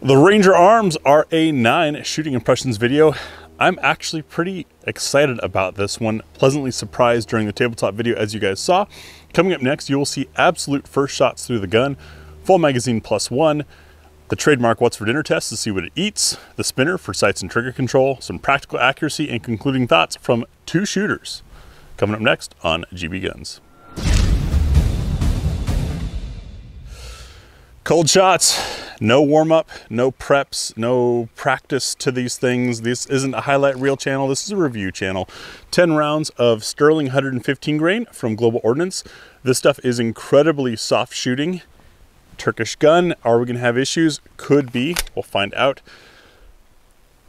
The Ranger Arms RA9 shooting impressions video. I'm actually pretty excited about this one. Pleasantly surprised during the tabletop video, as you guys saw. Coming up next, you will see absolute first shots through the gun, full magazine +1, the trademark what's for dinner test to see what it eats, the spinner for sights and trigger control, some practical accuracy, and concluding thoughts from 2 shooters. Coming up next on GBGuns. Cold shots, no warm-up, no preps, no practice to these things. This isn't a highlight reel channel, this is a review channel. 10 rounds of Sterling 115 grain from Global Ordnance. This stuff is incredibly soft shooting. Turkish gun, are we gonna have issues? Could be, we'll find out.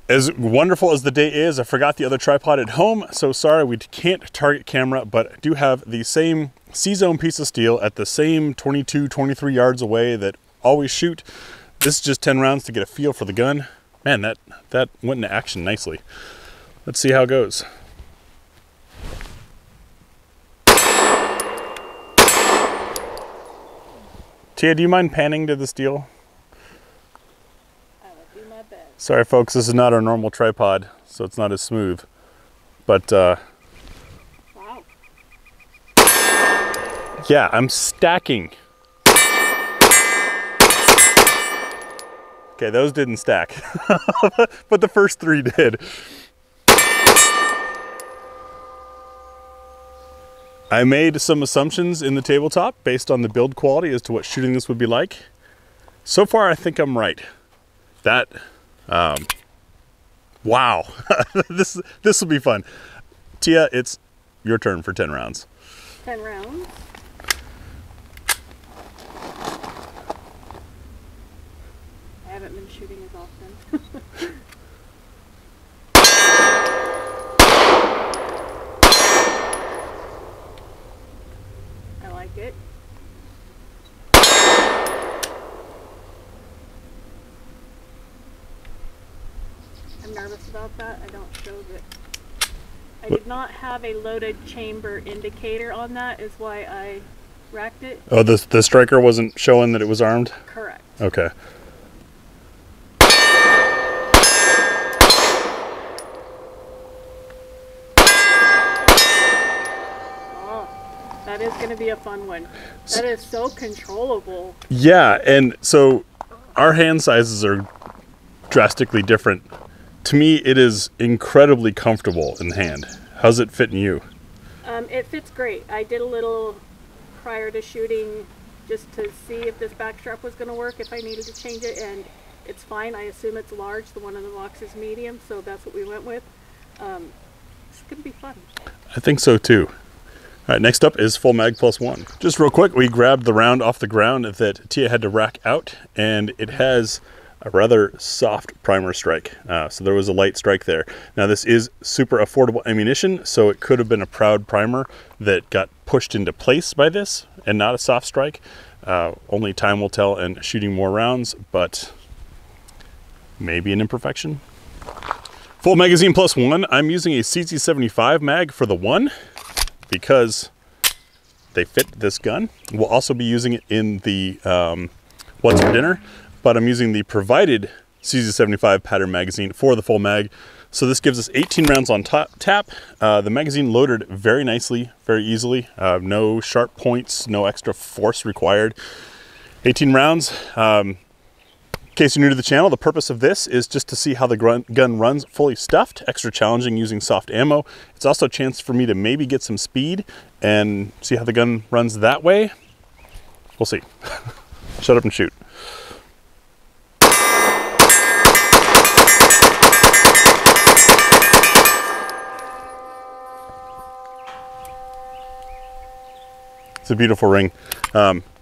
As wonderful as the day is, I forgot the other tripod at home, so sorry we can't target camera, but I do have the same C-zone piece of steel at the same 22, 23 yards away that always shoot. This is just 10 rounds to get a feel for the gun. Man, that went into action nicely. Let's see how it goes. Tia, do you mind panning to the steel? I will do my best. Sorry folks, this is not our normal tripod, so it's not as smooth. But wow. Yeah, I'm stacking. Okay, those didn't stack, but the first 3 did. I made some assumptions in the tabletop based on the build quality as to what shooting this would be like. So far, I think I'm right. That, wow, this will be fun. Tia, it's your turn for 10 rounds. 10 rounds. I haven't been shooting as often. I like it. I'm nervous about that. I don't show that. I did not have a loaded chamber indicator on that, is why I racked it. Oh, the striker wasn't showing that it was armed? Correct. Okay. That is going to be a fun one. That is so controllable. Yeah, and so our hand sizes are drastically different. To me, it is incredibly comfortable in the hand. How's it fit in you? It fits great. I did a little prior to shooting just to see if this backstrap was going to work, if I needed to change it, and it's fine. I assume it's large. The one in the box is medium, so that's what we went with. It's going to be fun. I think so too. All right, next up is full mag +1. Just real quick, we grabbed the round off the ground that Tia had to rack out, and it has a rather soft primer strike. So there was a light strike there. Now this is super affordable ammunition, so it could have been a proud primer that got pushed into place by this and not a soft strike. Only time will tell and shooting more rounds, but maybe an imperfection. Full magazine +1, I'm using a CZ75 mag for the 1. Because they fit this gun. We'll also be using it in the What's for Dinner, but I'm using the provided CZ75 pattern magazine for the full mag. So this gives us 18 rounds on tap. The magazine loaded very nicely, very easily. No sharp points, no extra force required. 18 rounds. In case you're new to the channel, the purpose of this is just to see how the gun runs fully stuffed, extra challenging using soft ammo. It's also a chance for me to maybe get some speed and see how the gun runs that way. We'll see. Shut up and shoot. It's a beautiful ring.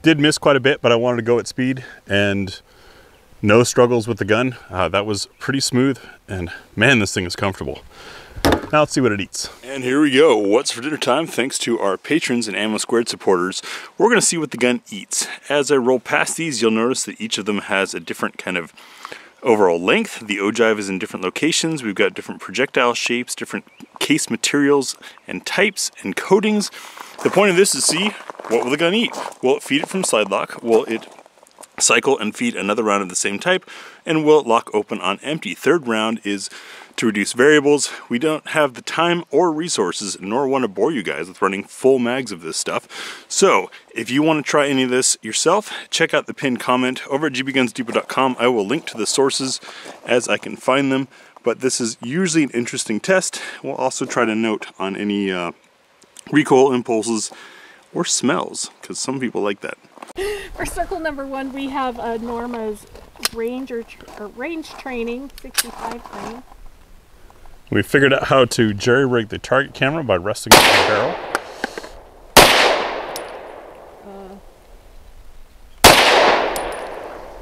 Did miss quite a bit, but I wanted to go at speed and no struggles with the gun. That was pretty smooth, and man, this thing is comfortable. Now let's see what it eats. And here we go. What's for dinner time? Thanks to our patrons and Ammo Squared supporters, we're gonna see what the gun eats. As I roll past these, you'll notice that each of them has a different kind of overall length. The ogive is in different locations. We've got different projectile shapes, different case materials and types and coatings. The point of this is to see, what will the gun eat? Will it feed it from slide lock? Will it cycle and feed another round of the same type, and will lock open on empty. Third round is to reduce variables. We don't have the time or resources, nor want to bore you guys with running full mags of this stuff. So if you want to try any of this yourself, check out the pinned comment over at gbgunsdepot.com. I will link to the sources as I can find them, but this is usually an interesting test. We'll also try to note on any recoil impulses or smells, because some people like that. For circle number 1, we have Norma's range training 65 grain. We figured out how to jerry-rig the target camera by resting on the barrel.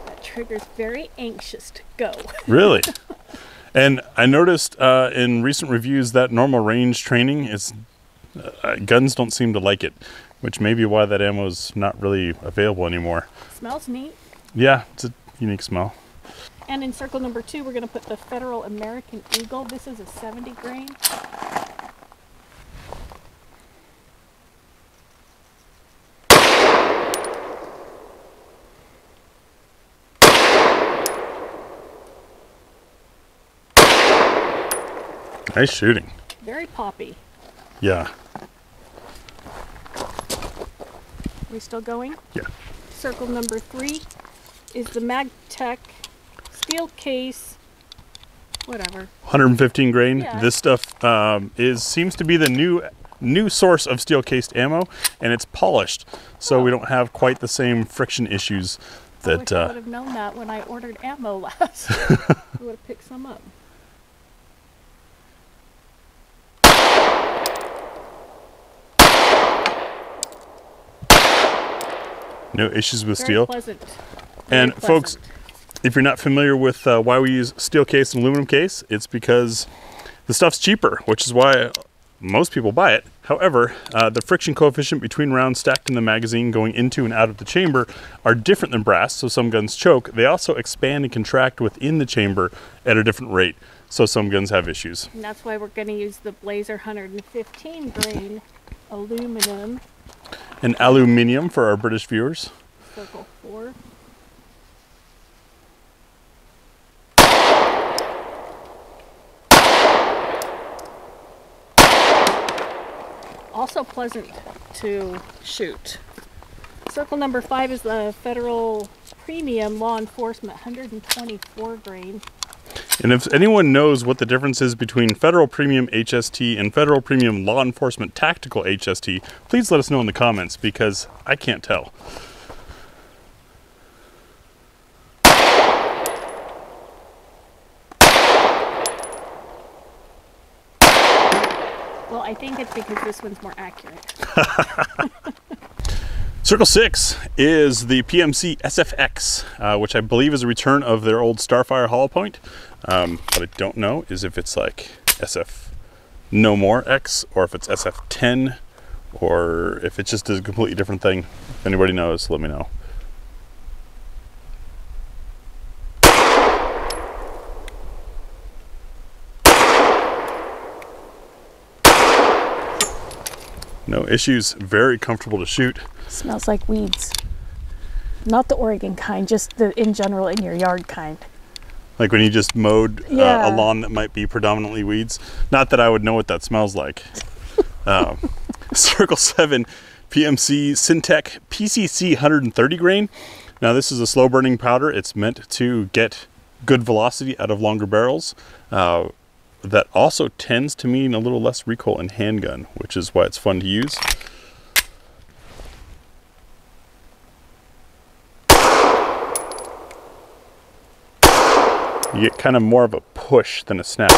That trigger's very anxious to go. Really? And I noticed in recent reviews that normal range training is guns don't seem to like it, which may be why that ammo's not really available anymore. Smells neat. Yeah, it's a unique smell. And in circle number 2, we're going to put the Federal American Eagle. This is a 70 grain. Nice shooting. Very poppy. Yeah. We still going? Yeah. Circle number 3 is the MagTech steel case, whatever. 115 grain. Yeah. This stuff seems to be the new source of steel cased ammo, and it's polished, so we don't have quite the same friction issues that. I would have known that when I ordered ammo last. I would have picked some up. No issues with Very steel. pleasant. And Very folks, pleasant. if you're not familiar with why we use steel case and aluminum case, it's because the stuff's cheaper, which is why most people buy it. However, the friction coefficient between rounds stacked in the magazine going into and out of the chamber are different than brass, so some guns choke. They also expand and contract within the chamber at a different rate, so some guns have issues. And that's why we're going to use the Blazer 115 grain aluminum. And aluminium for our British viewers. Circle 4. Also pleasant to shoot. Circle number 5 is the Federal Premium Law Enforcement 124 grain. And if anyone knows what the difference is between Federal Premium HST and Federal Premium Law Enforcement Tactical HST, please let us know in the comments, because I can't tell. Well, I think it's because this one's more accurate. Circle 6 is the PMC SFX, which I believe is a return of their old Starfire hollow point. What I don't know is if it's like SF No More X, or if it's SF10, or if it just is a completely different thing. If anybody knows, let me know. No issues, very comfortable to shoot. Smells like weeds. Not the Oregon kind, just the in general in your yard kind. Like when you just mowed Yeah. a lawn that might be predominantly weeds. Not that I would know what that smells like. Circle 7, PMC Syntec PCC 130 grain. Now this is a slow burning powder. It's meant to get good velocity out of longer barrels. That also tends to mean a little less recoil in handgun, which is why it's fun to use. You get kind of more of a push than a snap.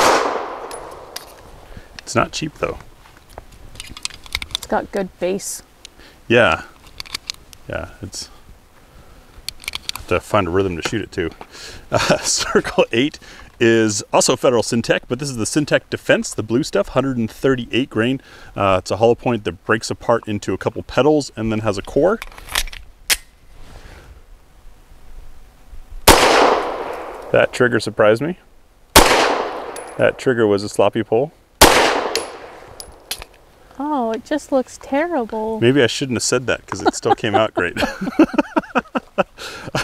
It's not cheap though. It's got good bass. Yeah. Yeah, it's have to find a rhythm to shoot it to. Circle 8 is also Federal Syntec, but this is the Syntec Defense, the blue stuff, 138 grain. It's a hollow point that breaks apart into a couple petals and then has a core. That trigger surprised me. That trigger was a sloppy pull. Oh, it just looks terrible. Maybe I shouldn't have said that because it still came out great.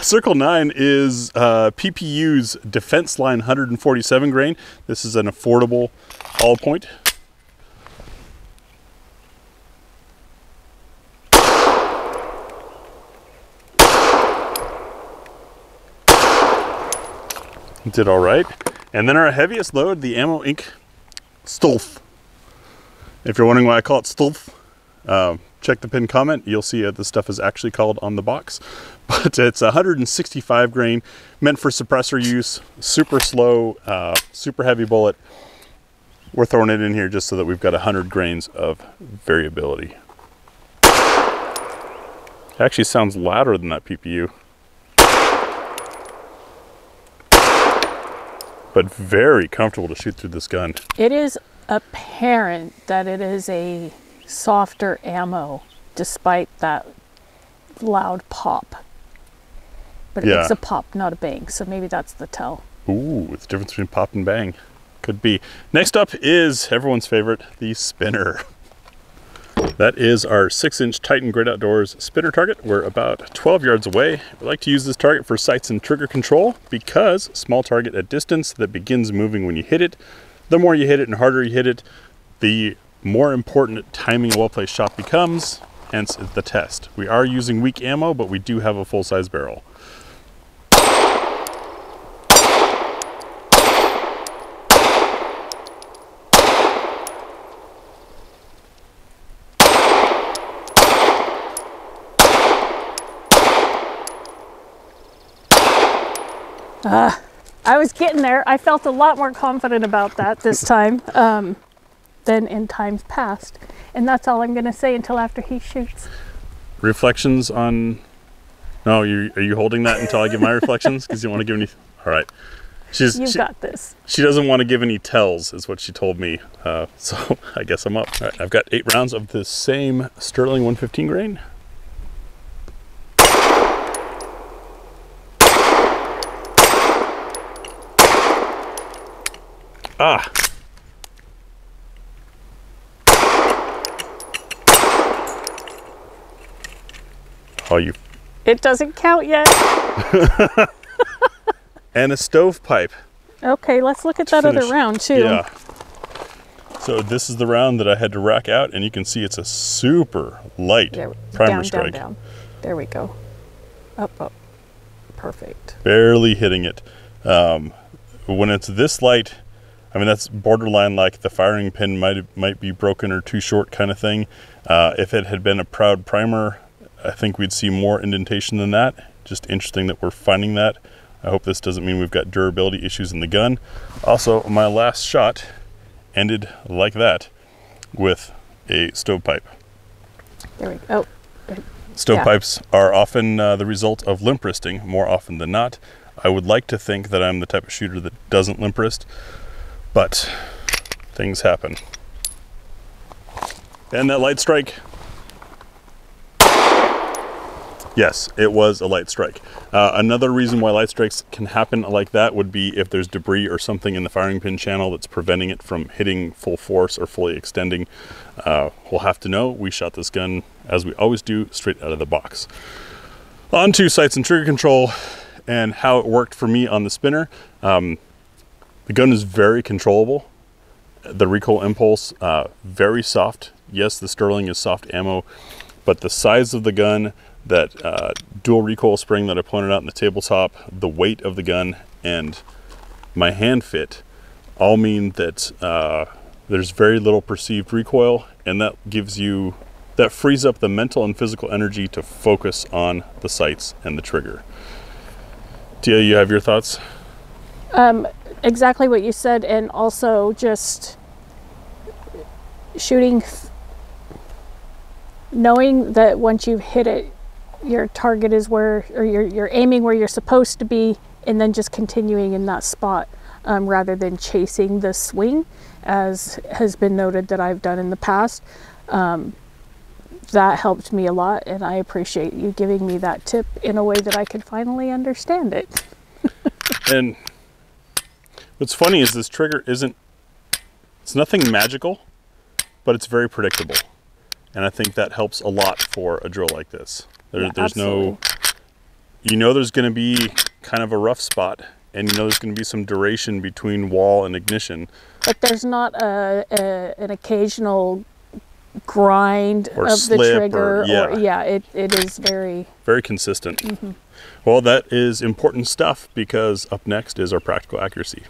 Circle 9 is PPU's Defense Line 147 grain. This is an affordable all point. Did all right. And then our heaviest load, the Ammo Inc. Stulf. If you're wondering why I call it Stulf, check the pinned comment. You'll see the stuff is actually called on the box. But it's 165 grain, meant for suppressor use, super slow, super heavy bullet. We're throwing it in here just so that we've got 100 grains of variability. It actually sounds louder than that PPU. But very comfortable to shoot through this gun. It is apparent that it is a softer ammo despite that loud pop. But Yeah. it's a pop, not a bang, so maybe that's the tell. Ooh, it's the difference between pop and bang. Could be. Next up is everyone's favorite, the spinner. That is our 6-inch Titan Great Outdoors spinner target. We're about 12 yards away. We like to use this target for sights and trigger control because small target at distance that begins moving when you hit it. The more you hit it and harder you hit it, the more important timing a well-placed shot becomes, hence the test. We are using weak ammo, but we do have a full-size barrel. I was getting there. I felt a lot more confident about that this time than in times past. And that's all I'm going to say until after he shoots. Reflections on... No, are you holding that until I give my reflections? Because you don't want to give any... All right. You've got this. She doesn't want to give any tells, is what she told me. So I guess I'm up. All right, I've got 8 rounds of the same Sterling 115 grain. Ah. Oh, you. It doesn't count yet. And a stovepipe. Okay, let's look at that other round too. Yeah. So this is the round that I had to rack out, and you can see it's a super light primer strike. Down. There we go. Up, up. Perfect. Barely hitting it. When it's this light, I mean, that's borderline like the firing pin might be broken or too short kind of thing. If it had been a proud primer, I think we'd see more indentation than that. Just interesting that we're finding that. I hope this doesn't mean we've got durability issues in the gun. Also, my last shot ended like that with a stovepipe. There we go. Oh. Stovepipes are often the result of limp wristing, more often than not. I would like to think that I'm the type of shooter that doesn't limp wrist, but things happen. And that light strike. Yes, it was a light strike. Another reason why light strikes can happen like that would be if there's debris or something in the firing pin channel that's preventing it from hitting full force or fully extending. We'll have to know. We shot this gun, as we always do, straight out of the box. On to sights and trigger control and how it worked for me on the spinner. The gun is very controllable. The recoil impulse, very soft. Yes, the Sterling is soft ammo, but the size of the gun, that dual recoil spring that I pointed out in the tabletop, the weight of the gun, and my hand fit all mean that there's very little perceived recoil, and that frees up the mental and physical energy to focus on the sights and the trigger. Tia, you have your thoughts? Exactly what you said, and also just shooting, knowing that once you've hit it, your target is where, or you're aiming where you're supposed to be, and then just continuing in that spot rather than chasing the swing, as has been noted that I've done in the past. That helped me a lot, and I appreciate you giving me that tip in a way that I could finally understand it. And what's funny is this trigger it's nothing magical, but it's very predictable. And I think that helps a lot for a drill like this. There's no, you know there's going to be kind of a rough spot, and you know there's going to be some duration between wall and ignition. But there's not an occasional grind or of slip the trigger. yeah, it is very consistent. Well, that is important stuff, because up next is our practical accuracy.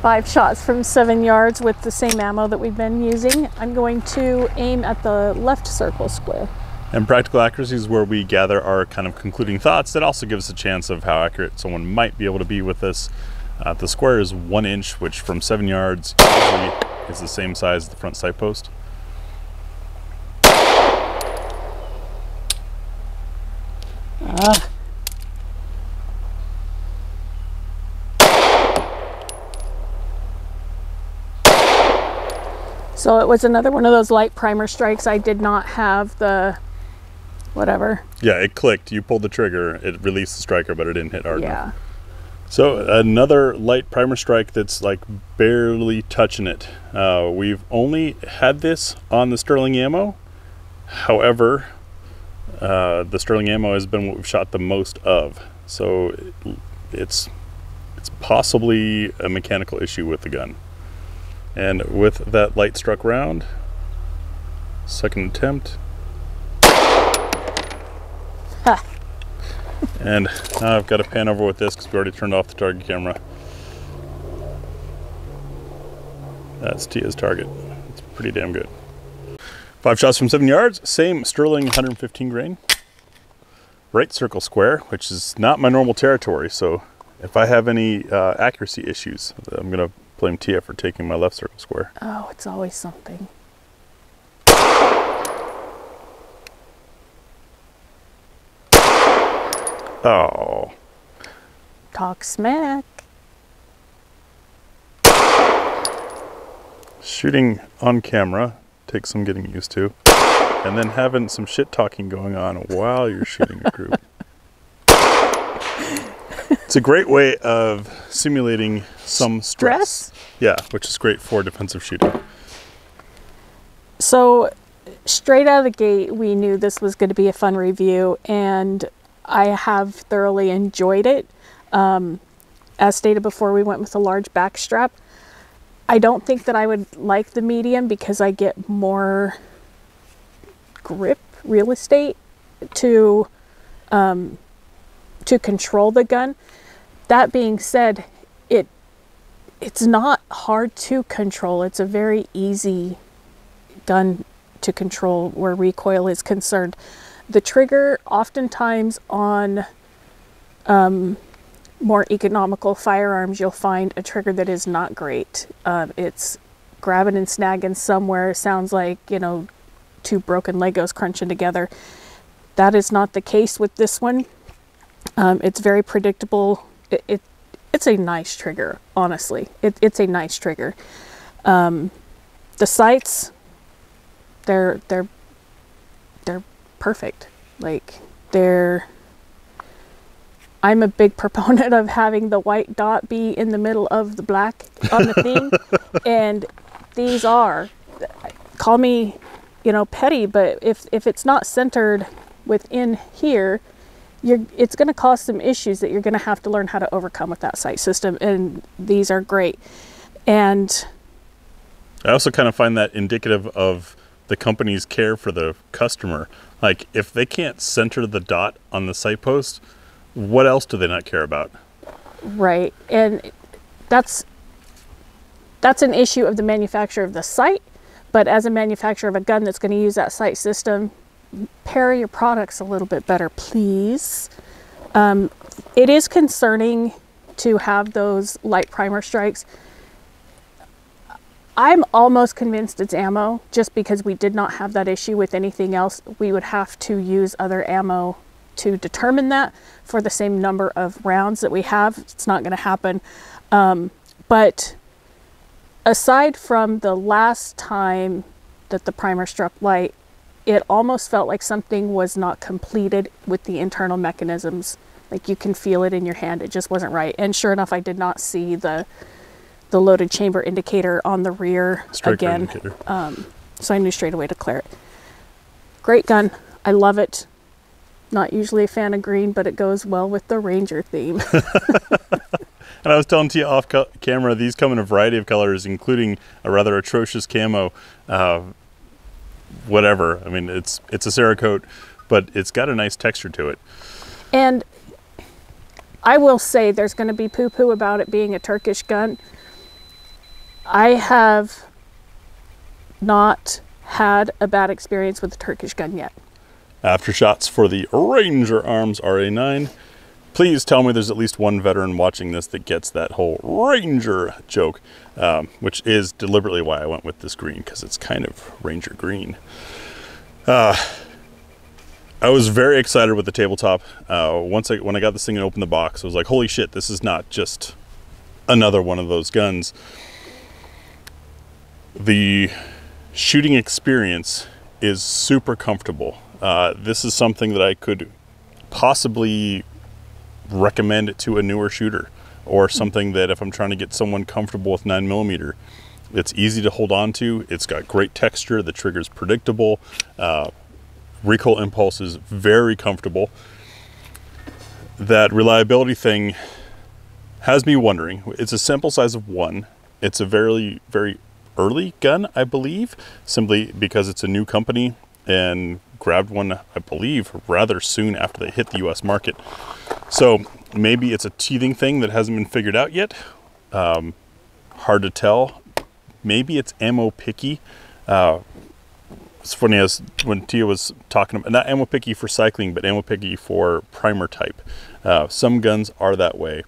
5 shots from 7 yards with the same ammo that we've been using. I'm going to aim at the left circle square. And practical accuracy is where we gather our kind of concluding thoughts. That also gives us a chance of how accurate someone might be able to be with this. The square is 1 inch, which from 7 yards usually is the same size as the front sight post. So it was another one of those light primer strikes. I did not have the whatever. Yeah, it clicked. You pulled the trigger, it released the striker, but it didn't hit hard enough. So another light primer strike that's like barely touching it. We've only had this on the Sterling ammo. However, the Sterling ammo has been what we've shot the most of. So it's possibly a mechanical issue with the gun. And with that light struck round, second attempt. Ha. And now I've got to pan over with this because we already turned off the target camera. That's Tia's target. It's pretty damn good. 5 shots from 7 yards, same Sterling 115 grain. Right circle square, which is not my normal territory, so if I have any accuracy issues, I'm going to blame Tia for taking my left circle square. Oh, it's always something. Oh. Talk smack. Shooting on camera takes some getting used to. And then having some shit talking going on while you're shooting a group. It's a great way of simulating some stress. Yeah, which is great for defensive shooting. So straight out of the gate, we knew this was going to be a fun review, and I have thoroughly enjoyed it. As stated before, we went with a large back strap. I don't think that I would like the medium because I get more grip, real estate to control the gun. That being said, it's not hard to control. It's a very easy gun to control where recoil is concerned. The trigger, oftentimes on more economical firearms, you'll find a trigger that is not great. It's grabbing and snagging somewhere. It sounds like, you know, 2 broken Legos crunching together. That is not the case with this one. It's very predictable. It's a nice trigger, honestly. It's a nice trigger. The sights, they're perfect. Like, I'm a big proponent of having the white dot be in the middle of the black on the thing. And these are, call me, you know, petty, but if it's not centered within here, it's going to cause some issues that you're going to have to learn how to overcome with that sight system. And these are great. And I also kind of find that indicative of the company's care for the customer. Like, if they can't center the dot on the sight post, what else do they not care about? Right. And that's an issue of the manufacturer of the sight. But as a manufacturer of a gun that's going to use that sight system, pair your products a little bit better, please. It is concerning to have those light primer strikes. I'm almost convinced it's ammo, just because we did not have that issue with anything else. We would have to use other ammo to determine that for the same number of rounds that we have. It's not going to happen. But aside from the last time that the primer struck light, it almost felt like something was not completed with the internal mechanisms. Like, you can feel it in your hand. It just wasn't right. And sure enough, I did not see the loaded chamber indicator on the rear again. So I knew straight away to clear it. Great gun. I love it. Not usually a fan of green, but it goes well with the Ranger theme. And I was telling Tia off camera, these come in a variety of colors, including a rather atrocious camo, whatever. I mean, it's a Cerakote, but it's got a nice texture to it. And I will say there's going to be poo-poo about it being a Turkish gun. I have not had a bad experience with a Turkish gun yet. Aftershots for the Ranger Arms RA9. Please tell me there's at least one veteran watching this that gets that whole Ranger joke, which is deliberately why I went with this green, because it's kind of Ranger green. I was very excited with the tabletop. When I got this thing and opened the box, I was like, holy shit, this is not just another one of those guns. The shooting experience is super comfortable. This is something that I could possibly recommend it to a newer shooter, or something that if I'm trying to get someone comfortable with 9mm, it's easy to hold on to. It's got great texture. The trigger's predictable. Recoil impulse is very comfortable. That reliability thing has me wondering. It's a sample size of 1. It's a very, very early gun, I believe, simply because it's a new company and grabbed one, I believe, rather soon after they hit the US market. So maybe it's a teething thing that hasn't been figured out yet. Hard to tell. Maybe it's ammo picky. It's funny, as when Tia was talking about, not ammo picky for cycling, but ammo picky for primer type. Some guns are that way,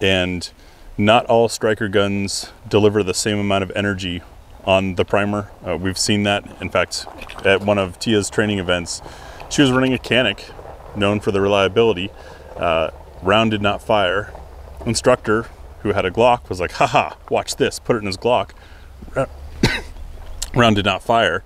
and not all striker guns deliver the same amount of energy on the primer. We've seen that. In fact, at one of Tia's training events, she was running a Canic, known for the reliability. Round did not fire. Instructor, who had a Glock, was like, haha, watch this, put it in his Glock. Round did not fire.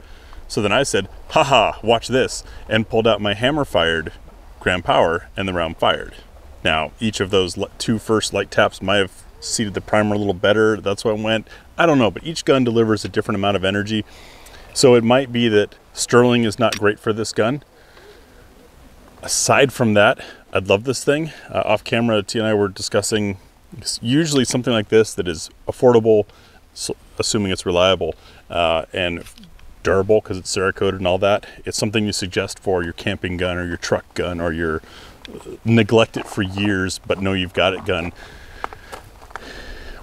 So then I said, haha, watch this, and pulled out my hammer-fired Grand Power, and the round fired. Now, each of those 2 first light taps might have seated the primer a little better. That's why I went. I don't know, but each gun delivers a different amount of energy. So it might be that Sterling is not great for this gun. Aside from that, I'd love this thing. Off camera, Tia and I were discussing usually something like this that is affordable, assuming it's reliable, and durable because it's Cerakoted and all that. It's something you suggest for your camping gun or your truck gun or your neglect it for years but know you've got it gun.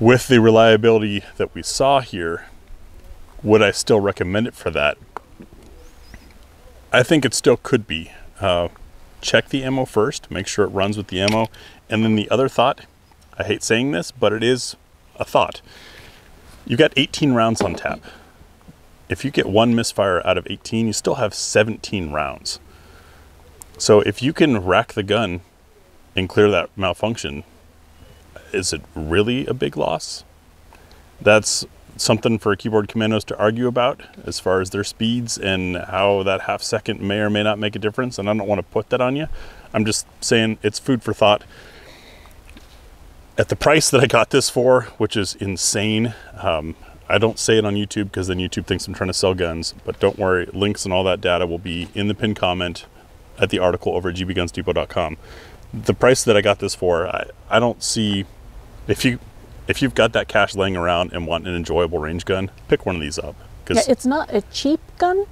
With the reliability that we saw here, would I still recommend it for that? I think it still could be. Check the ammo first, make sure it runs with the ammo. And then the other thought, I hate saying this, but it is a thought. You've got 18 rounds on tap. If you get 1 misfire out of 18, you still have 17 rounds. So if you can rack the gun and clear that malfunction, is it really a big loss? That's something for keyboard commandos to argue about as far as their speeds and how that half second may or may not make a difference. And I don't want to put that on you. I'm just saying it's food for thought. At the price that I got this for, which is insane, I don't say it on YouTube because then YouTube thinks I'm trying to sell guns, but don't worry, links and all that data will be in the pinned comment at the article over at gbgunsdepot.com. The price that I got this for, I don't see, if you've got that cash laying around and want an enjoyable range gun, pick one of these up. Yeah, it's not a cheap gun.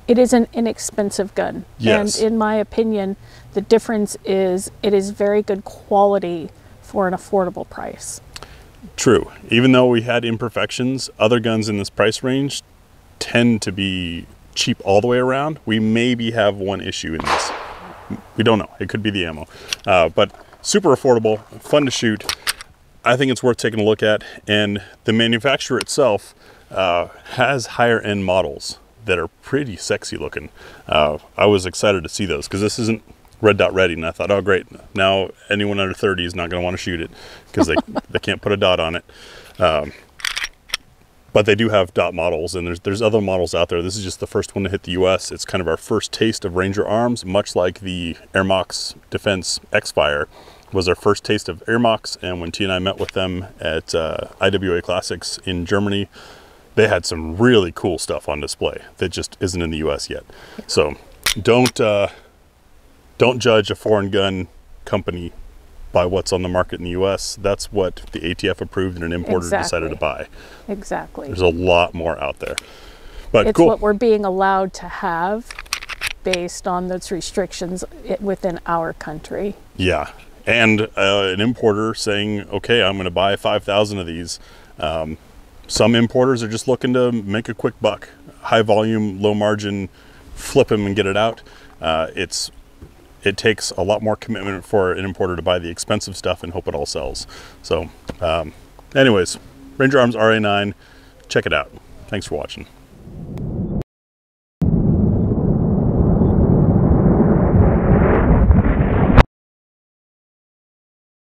It is an inexpensive gun. Yes. And in my opinion, the difference is it is very good quality for an affordable price. True. Even though we had imperfections, other guns in this price range tend to be cheap all the way around. We maybe have one issue in this. We don't know. It could be the ammo. But super affordable, fun to shoot. I think it's worth taking a look at. And the manufacturer itself has higher end models that are pretty sexy looking. I was excited to see those because this isn't red dot ready, and I thought, oh great, now anyone under 30 is not going to want to shoot it because they can't put a dot on it. But they do have dot models, and there's other models out there. This is just the first one to hit the US. It's kind of our first taste of Ranger arms, much like the Airmox Defense X-Fire was our first taste of Airmox. And when T and I met with them at IWA Classics in Germany, they had some really cool stuff on display that just isn't in the US yet. So don't don't judge a foreign gun company by what's on the market in the US. That's what the ATF approved and an importer decided to buy. Exactly. There's a lot more out there. But It's cool. what we're being allowed to have based on those restrictions within our country. Yeah. And an importer saying, okay, I'm going to buy 5,000 of these. Some importers are just looking to make a quick buck. High volume, low margin, flip them and get it out. It takes a lot more commitment for an importer to buy the expensive stuff and hope it all sells. So anyways, Ranger Arms RA9, check it out. Thanks for watching.